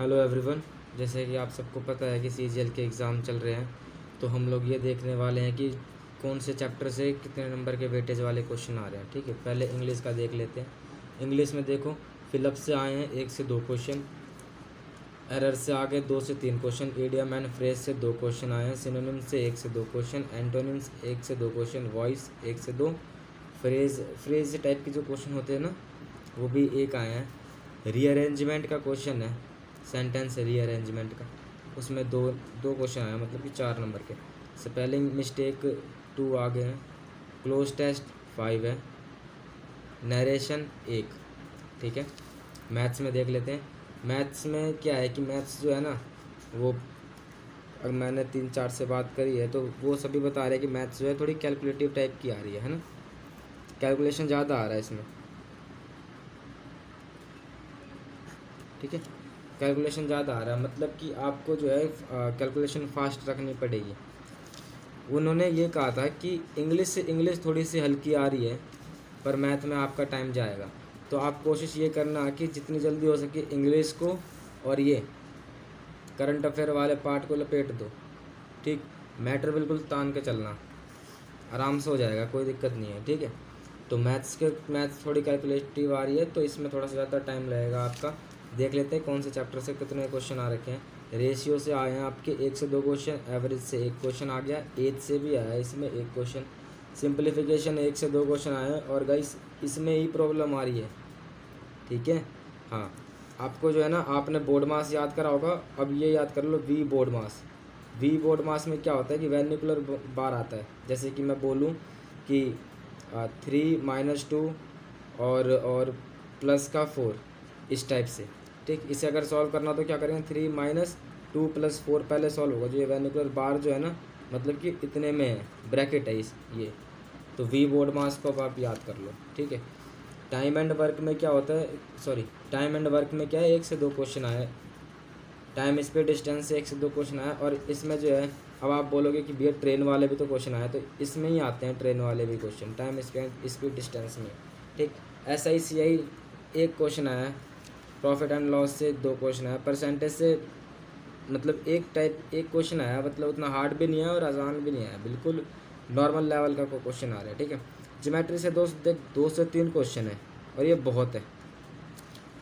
Hello everyone. जैसे कि आप सबको पता है कि सीजीएल के एग्ज़ाम चल रहे हैं, तो हम लोग ये देखने वाले हैं कि कौन से चैप्टर से कितने नंबर के वेटेज वाले क्वेश्चन आ रहे हैं। ठीक है, पहले इंग्लिश का देख लेते हैं। इंग्लिश में देखो, फिलअप से आए हैं 1 से 2 क्वेश्चन, एरर से आगे 2 से 3 क्वेश्चन, इडियम एंड फ्रेज से 2 क्वेश्चन आए हैं, सिनोनिम से 1 से 2 क्वेश्चन, एंटोनिम्स 1 से 2 क्वेश्चन, वॉइस 1 से 2, फ्रेज टाइप के जो क्वेश्चन होते हैं ना, वो भी 1 आए हैं। रीअरेंजमेंट का क्वेश्चन है, सेंटेंस रीअरेंजमेंट का, उसमें दो क्वेश्चन आए, मतलब कि 4 नंबर के। स्पेलिंग मिस्टेक 2 आ गए हैं। क्लोज टेस्ट 5 है। नरेशन 1। ठीक है, मैथ्स में देख लेते हैं। मैथ्स में क्या है कि मैथ्स जो है ना, वो अगर मैंने 3-4 से बात करी है तो वो सभी बता रहे हैं कि मैथ्स जो है थोड़ी कैलकुलेटिव टाइप की आ रही है ना, कैलकुलेशन ज़्यादा आ रहा है इसमें। ठीक है, कैलकुलेशन ज़्यादा आ रहा है, मतलब कि आपको जो है कैलकुलेशन फास्ट रखनी पड़ेगी। उन्होंने ये कहा था कि इंग्लिश थोड़ी सी हल्की आ रही है, पर मैथ में आपका टाइम जाएगा। तो आप कोशिश ये करना कि जितनी जल्दी हो सके इंग्लिश को और ये करंट अफेयर वाले पार्ट को लपेट दो। ठीक, मैटर बिल्कुल तान के चलना, आराम से हो जाएगा, कोई दिक्कत नहीं है। ठीक है, तो मैथ्स थोड़ी कैलकुलेटिव आ रही है, तो इसमें थोड़ा सा ज़्यादा टाइम लगेगा आपका। देख लेते हैं कौन से चैप्टर से कितने क्वेश्चन आ रखे हैं। रेशियो से आए हैं आपके 1 से 2 क्वेश्चन, एवरेज से 1 क्वेश्चन आ गया, एज से भी आया है इसमें 1 क्वेश्चन, सिंप्लीफिकेशन 1 से 2 क्वेश्चन आए हैं। और गाइस इसमें ही प्रॉब्लम आ रही है। ठीक है, हाँ, आपको जो है ना, आपने बोर्ड मास याद करा होगा, अब ये याद कर लो वी बोर्ड मास। वी बोर्ड मास में क्या होता है कि वेर्निकुलर बार आता है। जैसे कि मैं बोलूँ कि 3 - 2 और प्लस का 4, इस टाइप से। ठीक, इसे अगर सॉल्व करना तो क्या करेंगे, 3 - 2 + 4 पहले सॉल्व होगा। जो ये वेर्निकुलर बार जो है ना, मतलब कि इतने में है, ब्रैकेट है ये। तो वी बोर्ड मास को अब आप याद कर लो। ठीक है, टाइम एंड वर्क में क्या होता है, टाइम एंड वर्क में क्या है, 1 से 2 क्वेश्चन आए। टाइम स्पीड डिस्टेंस से 1 से 2 क्वेश्चन आए। और इसमें जो है, अब आप बोलोगे कि भैया ट्रेन वाले भी तो क्वेश्चन आए, तो इसमें ही आते हैं ट्रेन वाले भी क्वेश्चन, टाइम स्पीड डिस्टेंस में। ठीक, SICI 1 क्वेश्चन आया है। प्रॉफिट एंड लॉस से 2 क्वेश्चन आया। परसेंटेज से मतलब एक क्वेश्चन आया, मतलब उतना हार्ड भी नहीं है और आसान भी नहीं है, बिल्कुल नॉर्मल लेवल का क्वेश्चन आ रहा है। ठीक है, ज्योमेट्री से 2 से 3 क्वेश्चन है, और ये बहुत है।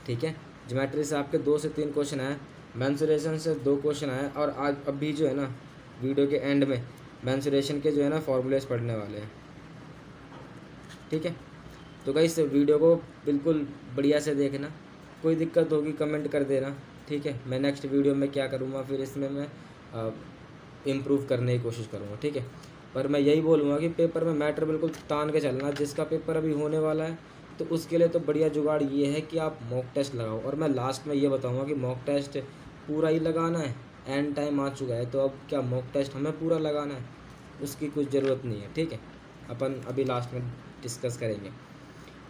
ठीक है, ज्योमेट्री से आपके 2 से 3 क्वेश्चन आए। मेंसुरेशन से 2 क्वेश्चन आए। और आज अभी जो है ना, वीडियो के एंड में मेंसुरेशन के जो है ना फॉर्मूलेस पढ़ने वाले हैं। ठीक है, तो गाइस वीडियो को बिल्कुल बढ़िया से देखना, कोई दिक्कत होगी कमेंट कर देना। ठीक है, मैं नेक्स्ट वीडियो में क्या करूँगा, फिर इसमें मैं इम्प्रूव करने की कोशिश करूँगा। ठीक है, पर मैं यही बोलूँगा कि पेपर में मैटर बिल्कुल तान के चलना। जिसका पेपर अभी होने वाला है, तो उसके लिए तो बढ़िया जुगाड़ ये है कि आप मॉक टेस्ट लगाओ। और मैं लास्ट में ये बताऊँगा कि मॉक टेस्ट पूरा ही लगाना है, एंड टाइम आ चुका है, तो अब क्या मॉक टेस्ट हमें पूरा लगाना है, उसकी कुछ ज़रूरत नहीं है। ठीक है, अपन अभी लास्ट में डिस्कस करेंगे।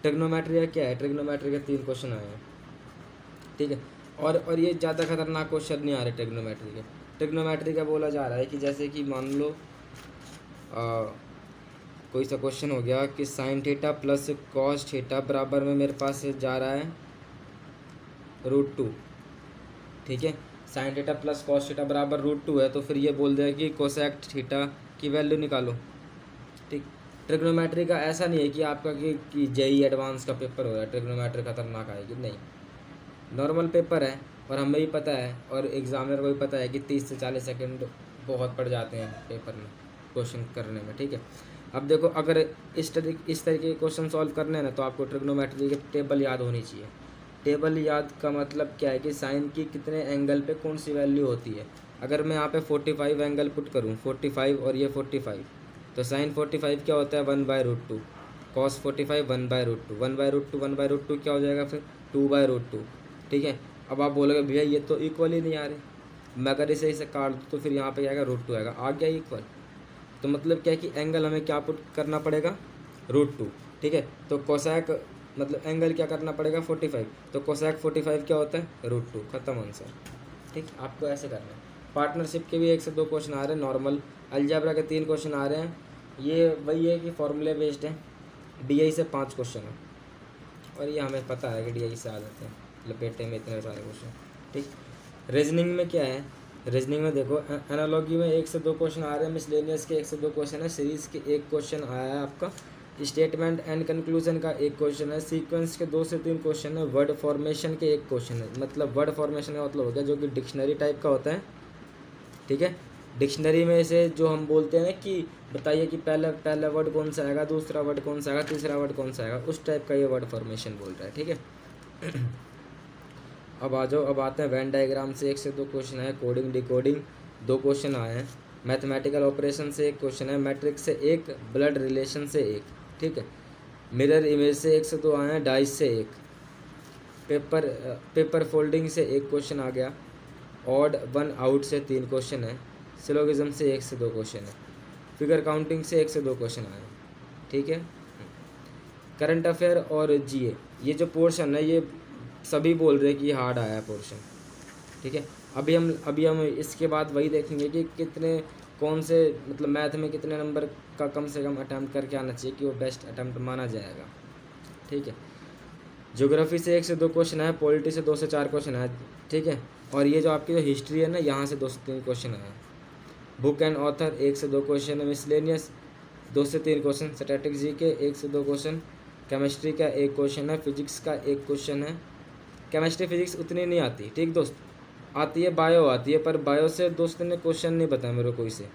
ट्रिग्नोमेट्री क्या है, ट्रिग्नोमेट्री के 3 क्वेश्चन आए हैं। ठीक है, और ये ज़्यादा खतरनाक क्वेश्चन नहीं आ रहे ट्रिग्नोमेट्री के। ट्रिग्नोमेट्री का बोला जा रहा है कि जैसे कि मान लो कोई सा क्वेश्चन हो गया कि sine theta plus cos theta बराबर में मेरे पास जा रहा है √2। ठीक है, sine theta plus cos theta बराबर √2 है, तो फिर ये बोल दिया कि कोसेक थीटा की वैल्यू निकालो। ठीक, ट्रिग्नोमेट्री का ऐसा नहीं है कि आपका कि JEE एडवांस का पेपर हो रहा है, ट्रिग्नोमेट्री खतरनाक आएगी, नहीं, नॉर्मल पेपर है। और हमें भी पता है, और एग्जामिनर को भी पता है कि 30 से 40 सेकंड बहुत पड़ जाते हैं पेपर में क्वेश्चन करने में। ठीक है, अब देखो, अगर इस तरीके के क्वेश्चन सॉल्व करने हैं ना, तो आपको ट्रिग्नोमेट्री की टेबल याद होनी चाहिए। टेबल याद का मतलब क्या है कि साइन की कितने एंगल पे कौन सी वैल्यू होती है। अगर मैं यहाँ पे 45 एंगल पुट करूँ, 45 और ये 45, तो साइन 45 क्या होता है, 1/√2, कॉस 45 1/√2, 1/√2 1/√2 क्या हो जाएगा फिर, 2/√2। ठीक है, अब आप बोलोगे भैया ये तो इक्वल ही नहीं आ रहे, मैं अगर इसे काट दूँ तो फिर यहाँ पे आएगा √2 आएगा, आ गया इक्वल। तो मतलब क्या है कि एंगल हमें क्या पुट करना पड़ेगा, √2। ठीक है, तो कोसैक मतलब एंगल क्या करना पड़ेगा, 45, तो कोसैक 45 क्या होता है, √2, खत्म आंसर। ठीक, आपको ऐसे करना है। पार्टनरशिप के भी 1 से 2 क्वेश्चन आ रहे हैं नॉर्मल। अलजेब्रा के 3 क्वेश्चन आ रहे हैं। ये वही है कि फॉर्मूले बेस्ड है। DI से 5 क्वेश्चन है, और ये हमें पता है कि DI से आ जाते हैं लपेटे में इतने सारे क्वेश्चन। ठीक, रीजनिंग में क्या है, रीजनिंग में देखो एनालॉजी में 1 से 2 क्वेश्चन आ रहे हैं, मिसलेनियस के 1 से 2 क्वेश्चन है, सीरीज़ के 1 क्वेश्चन आया है आपका, स्टेटमेंट एंड कंक्लूजन का 1 क्वेश्चन है, सीक्वेंस के 2 से 3 क्वेश्चन है, वर्ड फॉर्मेशन के 1 क्वेश्चन है। मतलब वर्ड फॉर्मेशन का मतलब हो गया जो कि डिक्शनरी टाइप का होता है, ठीक है। डिक्शनरी में से जो हम बोलते हैं कि बताइए कि पहला वर्ड कौन सा आएगा, दूसरा वर्ड कौन सा आएगा, तीसरा वर्ड कौन सा आएगा, उस टाइप का ये वर्ड फॉर्मेशन बोल रहा है, ठीक है। अब आ जाओ, अब आते हैं वेन डायग्राम से 1 से 2 क्वेश्चन है, कोडिंग डिकोडिंग 2 क्वेश्चन आए हैं, मैथमेटिकल ऑपरेशन से 1 क्वेश्चन है, मैट्रिक्स से 1, ब्लड रिलेशन से 1, ठीक है। मिरर इमेज से 1 से 2 आए हैं, डाइस से 1, पेपर फोल्डिंग से 1 क्वेश्चन आ गया, ऑड वन आउट से 3 क्वेश्चन है, सिलोगिज्म से 1 से 2 क्वेश्चन है, फिगर काउंटिंग से 1 से 2 क्वेश्चन आए हैं, ठीक है। करंट अफेयर और जीए ये जो पोर्शन है ये सभी बोल रहे हैं कि हार्ड आया है पोर्शन, ठीक है। अभी हम इसके बाद वही देखेंगे कि कितने कौन से मतलब मैथ में कितने नंबर का कम से कम अटैम्प्ट करके आना चाहिए कि वो बेस्ट अटैम्प्ट माना जाएगा, ठीक है। ज्योग्राफी से 1 से 2 क्वेश्चन है, पॉलिटी से 2 से 4 क्वेश्चन है, ठीक है। और ये जो आपकी जो हिस्ट्री है ना, यहाँ से 2 से 3 क्वेश्चन है। बुक एंड ऑथर 1 से 2 क्वेश्चन है, मिसलेनियस 2 से 3 क्वेश्चन, स्टैटिक जी के 1 से 2 क्वेश्चन, केमिस्ट्री का 1 क्वेश्चन है, फिजिक्स का 1 क्वेश्चन है। केमिस्ट्री फिजिक्स उतनी नहीं आती, ठीक दोस्त, आती है बायो आती है, पर बायो से दोस्त ने क्वेश्चन नहीं बताया मेरे को कोई से,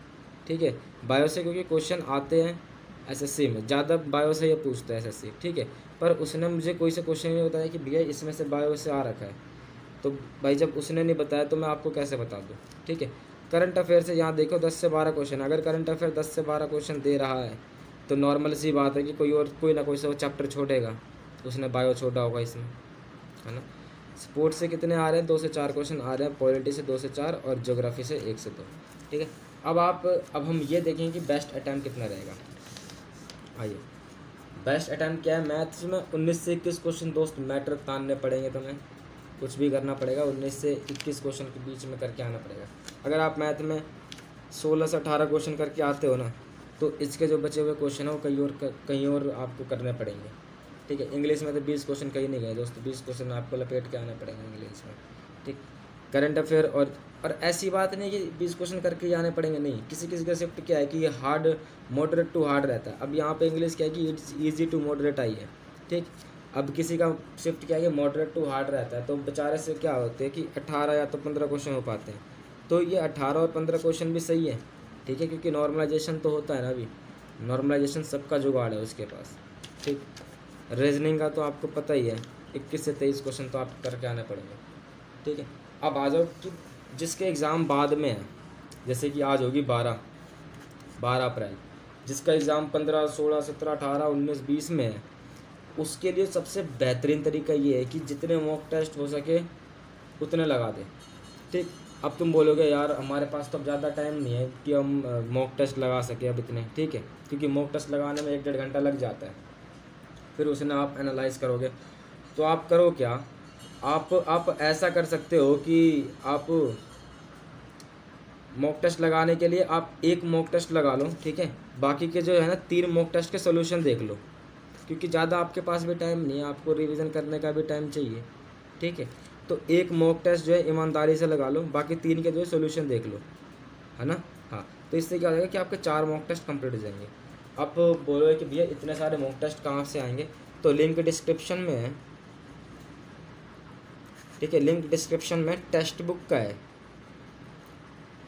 ठीक है। बायो से क्योंकि क्वेश्चन आते हैं एसएससी में, ज़्यादा बायो से ये पूछता है एसएससी, ठीक है। पर उसने मुझे कोई से क्वेश्चन नहीं बताया कि भैया इसमें से बायो से आ रखा है, तो भाई जब उसने नहीं बताया तो मैं आपको कैसे बता दूँ, ठीक है। करंट अफेयर से यहाँ देखो 10 से 12 क्वेश्चन, अगर करंट अफेयर 10 से 12 क्वेश्चन दे रहा है तो नॉर्मल सी बात है कि कोई ना कोई से वो चैप्टर छोड़ेगा, उसने बायो छोड़ा होगा इसमें, है ना। स्पोर्ट्स से कितने आ रहे हैं, 2 से 4 क्वेश्चन आ रहे हैं, पॉलिटी से 2 से 4 और ज्योग्राफी से 1 से 2, ठीक है। अब हम ये देखेंगे कि बेस्ट अटैम्प्ट कितना रहेगा। आइए, बेस्ट अटैम्प्ट क्या है मैथ्स में, 19 से 21 क्वेश्चन दोस्त मैट्रिक तानने पड़ेंगे, तुम्हें कुछ भी करना पड़ेगा, 19 से 21 क्वेश्चन के बीच में करके आना पड़ेगा। अगर आप मैथ में 16 से 18 क्वेश्चन करके आते हो ना, तो इसके जो बचे हुए क्वेश्चन है वो कहीं और आपको करने पड़ेंगे, ठीक है। इंग्लिश में तो 20 क्वेश्चन कहीं नहीं गए दोस्तों, 20 क्वेश्चन आपको लपेट के आना पड़ेगा इंग्लिश में, ठीक। करंट अफेयर और ऐसी बात नहीं कि 20 क्वेश्चन करके ही आने पड़ेंगे, नहीं, किसी किसी का शिफ्ट क्या है कि ये हार्ड मॉडरेट टू हार्ड रहता है। अब यहाँ पे इंग्लिश क्या है कि इट्स ईजी टू मॉडरेट आई है, ठीक। अब किसी का शिफ्ट क्या है कि मॉडरेट टू हार्ड रहता है, तो बेचारे से क्या होते हैं कि 18 या तो 15 क्वेश्चन हो पाते हैं, तो ये 18 और 15 क्वेश्चन भी सही है, ठीक है, क्योंकि नॉर्मलाइजेशन तो होता है ना, अभी नॉर्मलाइजेशन सबका जुगाड़ है उसके पास, ठीक। रीजनिंग का तो आपको पता ही है, 21 से 23 क्वेश्चन तो आप करके आने पड़ेंगे, ठीक है। अब आ जाओ कि जिसके एग्ज़ाम बाद में है, जैसे कि आज होगी 12 अप्रैल, जिसका एग्ज़ाम 15, 16, 17, 18, 19, 20 में है, उसके लिए सबसे बेहतरीन तरीका ये है कि जितने मॉक टेस्ट हो सके उतने लगा दे, ठीक। अब तुम बोलोगे यार हमारे पास तो अब ज़्यादा टाइम नहीं है कि हम मॉक टेस्ट लगा सके अब इतने, ठीक है, क्योंकि मॉक टेस्ट लगाने में 1-1.5 घंटा लग जाता है, फिर उसने आप एनालाइज करोगे, तो आप करो क्या, आप ऐसा कर सकते हो कि आप मॉक टेस्ट लगाने के लिए आप एक मॉक टेस्ट लगा लो, ठीक है, बाकी के जो है ना 3 मॉक टेस्ट के सोल्यूशन देख लो, क्योंकि ज़्यादा आपके पास भी टाइम नहीं है, आपको रिवीजन करने का भी टाइम चाहिए, ठीक है। तो एक मॉक टेस्ट जो है ईमानदारी से लगा लो, बाकी 3 के जो है सोल्यूशन देख लो, है ना। हाँ, तो इससे क्या हो जाएगा कि आपके 4 मॉक टेस्ट कंप्लीट हो जाएंगे। आप बोलोगे कि भैया इतने सारे मॉक टेस्ट कहाँ से आएंगे, तो लिंक डिस्क्रिप्शन में है, ठीक है, लिंक डिस्क्रिप्शन में टेक्स्ट बुक का है,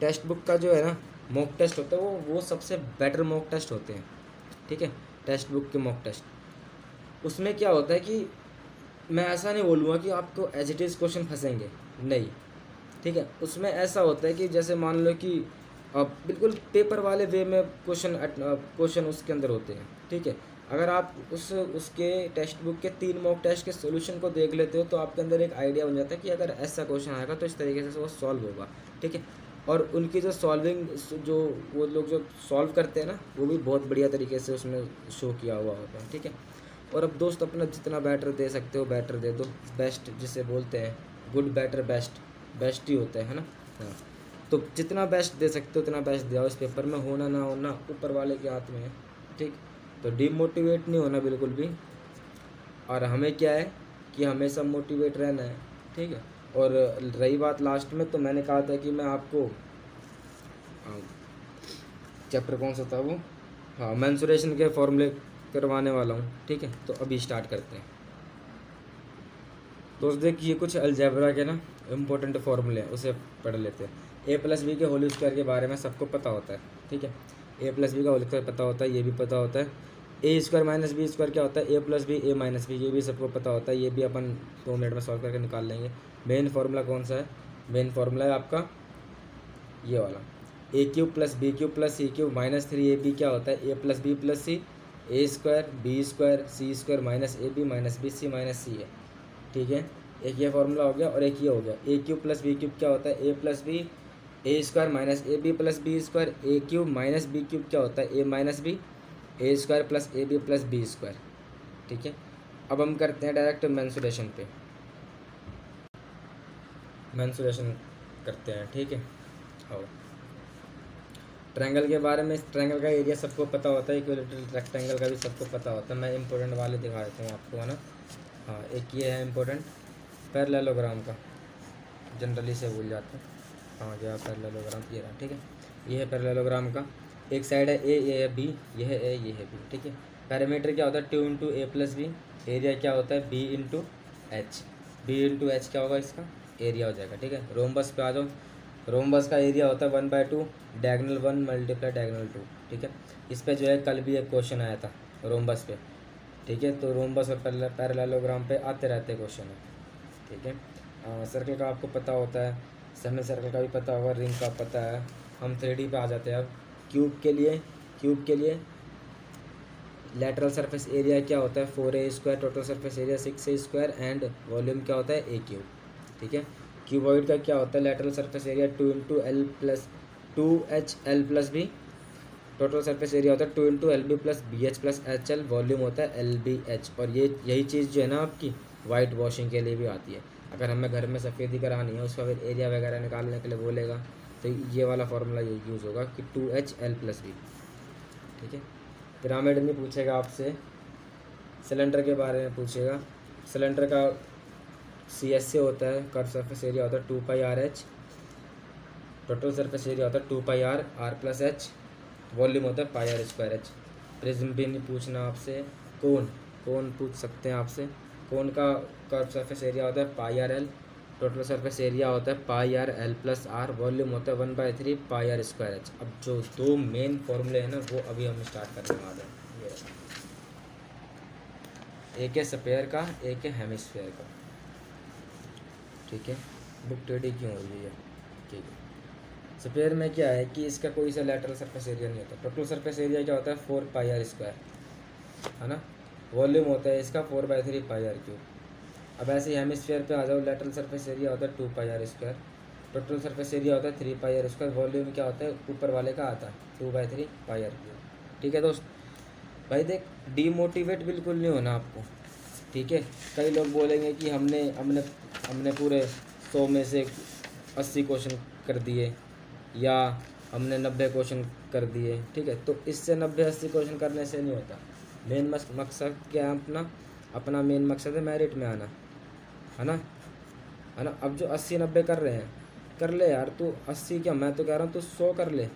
टेक्स्ट बुक का जो है ना मॉक टेस्ट होता है वो सबसे बेटर मॉक टेस्ट होते हैं, ठीक है, टेक्स्ट बुक के मॉक टेस्ट। उसमें क्या होता है कि मैं ऐसा नहीं बोलूँगा कि आपको एज इट इज़ क्वेश्चन फंसेंगे, नहीं, ठीक है। उसमें ऐसा होता है कि जैसे मान लो कि बिल्कुल पेपर वाले वे में क्वेश्चन उसके अंदर होते हैं, ठीक है। अगर आप उसके टेक्स्ट बुक के 3 मॉक टेस्ट के सोल्यूशन को देख लेते हो तो आपके अंदर एक आइडिया बन जाता है कि अगर ऐसा क्वेश्चन आएगा तो इस तरीके से वो सॉल्व होगा, ठीक है। और उनकी जो सॉल्विंग जो वो लोग जो सॉल्व करते हैं ना, वो भी बहुत बढ़िया तरीके से उसमें शो किया हुआ होता है, ठीक है। और अब दोस्त अपना जितना बेटर दे सकते हो बेटर दे दो, बेस्ट जिसे बोलते हैं, गुड बेटर बेस्ट ही होता है ना। हाँ, तो जितना बेस्ट दे सकते हो उतना बेस्ट दे आओ, इस पेपर में होना ना होना ऊपर वाले के हाथ में है, ठीक। तो डिमोटिवेट नहीं होना बिल्कुल भी, और हमें क्या है कि हमेशा मोटिवेट रहना है, ठीक है। और रही बात लास्ट में, तो मैंने कहा था कि मैं आपको चैप्टर कौन सा था वो, हाँ, मेंसुरेशन के फॉर्मूले करवाने वाला हूँ। ठीक है, तो अभी स्टार्ट करते हैं। दोस्त देखिए कुछ अलजेब्रा के ना इम्पोर्टेंट फॉर्मूले हैं, उसे पढ़ लेते हैं। ए प्लस बी के होल स्क्वायर के बारे में सबको पता होता है। ठीक है, ए प्लस बी का होल स्क्वायर पता होता है, ये भी पता होता है। ए स्क्वायर माइनस बी स्क्वायर क्या होता है, A plus B A minus B, ये भी सबको पता होता है, ये भी अपन 2 मिनट में सॉल्व करके निकाल लेंगे। मेन फार्मूला कौन सा है, मेन फार्मूला है आपका ये वाला, A cube plus B cube plus C cube minus 3ab क्या होता है, A plus B plus C, A square B square C square minus A B minus B C minus C है। ठीक है, एक ये फार्मूला हो गया और एक ये हो गया। A cube plus B cube क्या होता है, A plus B A square minus A B plus B square, A cube minus B cube क्या होता है, A minus B A square plus A B plus B square. ठीक है, अब हम करते हैं डायरेक्ट मेंसुरेशन पे, मेंसुरेशन करते हैं। ठीक है, और ट्रायंगल के बारे में, ट्रायंगल का एरिया सबको पता होता है, इक्विलैटरल रेक्टेंगल का भी सबको पता होता है। मैं इंपॉर्टेंट वाले दिखा देता हूँ आपको, है ना। हाँ, एक ये है इंपॉर्टेंट पैरेललोग्राम का, जनरली से भूल जाते हैं। हाँ, जो पैरेललोग्राम ये रहा। ठीक है, ये है पैरेललोग्राम का, एक साइड है ए, ये है बी, ये है ए, ये है बी। ठीक है, पैरामीटर क्या होता है 2 into A plus B, area क्या होता है B into H, B into H क्या होगा इसका एरिया हो जाएगा। ठीक है, रोम्बस पे आ जाओ, रोम्बस का एरिया होता है 1/2, डायगोनल 1 मल्टीप्लाई डायगोनल 2। ठीक है, इस पे जो है कल भी एक क्वेश्चन आया था रोम्बस पे। ठीक है, तो रोम्बस और पैरेललोग्राम पे आते रहते क्वेश्चन है। ठीक है, सर्कल का आपको पता होता है, सेमी सर्कल का भी पता होगा, रिंग का पता है। हम 3D पे आ जाते हैं अब। क्यूब के लिए लेटरल सरफेस एरिया क्या होता है 4a square, total surface area 6a square and volume क्या होता है a क्यूब। ठीक है, क्यूबॉइड का क्या होता है lateral surface area 2 into L plus 2h plus B, total surface area होता है 2 into L B plus B H plus H L, volume होता है एल बी एच। और ये यही चीज़ जो है ना आपकी वाइट वॉशिंग के लिए भी आती है। अगर हमें घर में सफ़ेदी करानी है, उसका फिर एरिया वगैरह निकालने के लिए बोलेगा, तो ये वाला फार्मूला ये यूज़ होगा कि 2h l प्लस बी। ठीक है, पिरामिड में पूछेगा आपसे, सिलेंडर के बारे में पूछेगा। सिलेंडर का CS से होता है, कर्व सरफेस एरिया होता है 2πr/h, टोटल सरफेस एरिया होता है 2πr/r प्लस h, वॉल्यूम होता है πr²h। प्रिज्म भी नहीं पूछना आपसे, कोन पूछ सकते हैं आपसे। कोन का कर्व सरफेस एरिया होता है πrl, टोटल सरफेस एरिया होता है πrl प्लस r, वॉल्यूम होता है 1/3 πr²h। अब जो 2 मेन फॉर्मूले हैं ना, वो अभी हम स्टार्ट करने वाले हैं। एक है स्फीयर का, एक है हेमिस्फीयर का। ठीक है, बुक टेढ़ी क्यों हो रही है। ठीक है, स्फीयर में क्या है कि इसका कोई सा लेटरल सरफेस एरिया नहीं होता। टोटल सरफेस एरिया क्या होता है 4πr², है ना। वॉल्यूम होता है इसका 4/3 πr³। अब ऐसे ही हेमिस्फीयर पे आ जाओ, लेटरल सरफेस एरिया होता है 2πr², टोटल सरफेस एरिया होता है 3πr², वॉल्यूम क्या होता है ऊपर वाले का आता है 2/3 πr³। ठीक है दोस्त, भाई देख डीमोटिवेट बिल्कुल नहीं होना आपको। ठीक है, कई लोग बोलेंगे कि हमने पूरे 100 में से 80 क्वेश्चन कर दिए, या हमने 90 क्वेश्चन कर दिए। ठीक है, तो इससे 90-80 क्वेश्चन करने से नहीं होता। मेन मकसद क्या है अपना मेन मकसद है मेरिट में आना, है ना। अब जो 80-90 कर रहे हैं, कर ले यार तू 80 क्या, मैं तो कह रहा हूँ तू 100 कर ले।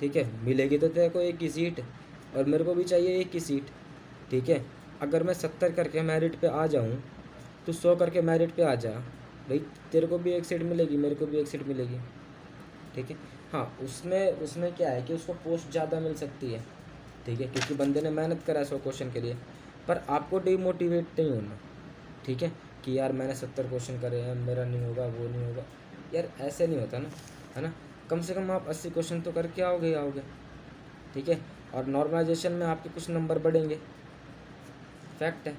ठीक है, मिलेगी तो तेरे को एक ही सीट, और मेरे को भी चाहिए एक ही सीट। ठीक है, अगर मैं 70 करके मेरिट पे आ जाऊँ, तो 100 करके मेरिट पे आ जा भाई, तेरे को भी एक सीट मिलेगी, मेरे को भी एक सीट मिलेगी। ठीक है, हाँ, उसमें क्या है कि उसको पोस्ट ज़्यादा मिल सकती है। ठीक है, क्योंकि बंदे ने मेहनत करा 100 क्वेश्चन के लिए। पर आपको डिमोटिवेट नहीं होना। ठीक है, कि यार मैंने 70 क्वेश्चन करे हैं, मेरा नहीं होगा, वो नहीं होगा, यार ऐसे नहीं होता ना, है ना। कम से कम आप 80 क्वेश्चन तो करके आओगे। ठीक है, और नॉर्मलाइजेशन में आपके कुछ नंबर बढ़ेंगे, फैक्ट है।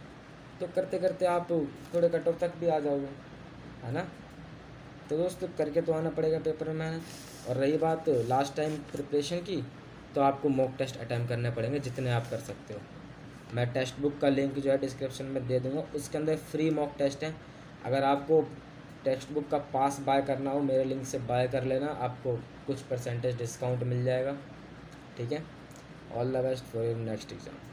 तो करते करते आप थोड़े कट ऑफ तक भी आ जाओगे, है ना। तो दोस्तों करके तो आना पड़ेगा पेपर में मेहनत। और रही बात लास्ट टाइम प्रिपरेशन की, तो आपको मॉक टेस्ट अटैम्प्ट करने पड़ेंगे जितने आप कर सकते हो। मैं टेक्स्ट बुक का लिंक जो है डिस्क्रिप्शन में दे दूँगा, उसके अंदर फ्री मॉक टेस्ट है। अगर आपको टेक्स्ट बुक का पास बाय करना हो, मेरे लिंक से बाय कर लेना, आपको कुछ % डिस्काउंट मिल जाएगा। ठीक है, all the best for your next exam.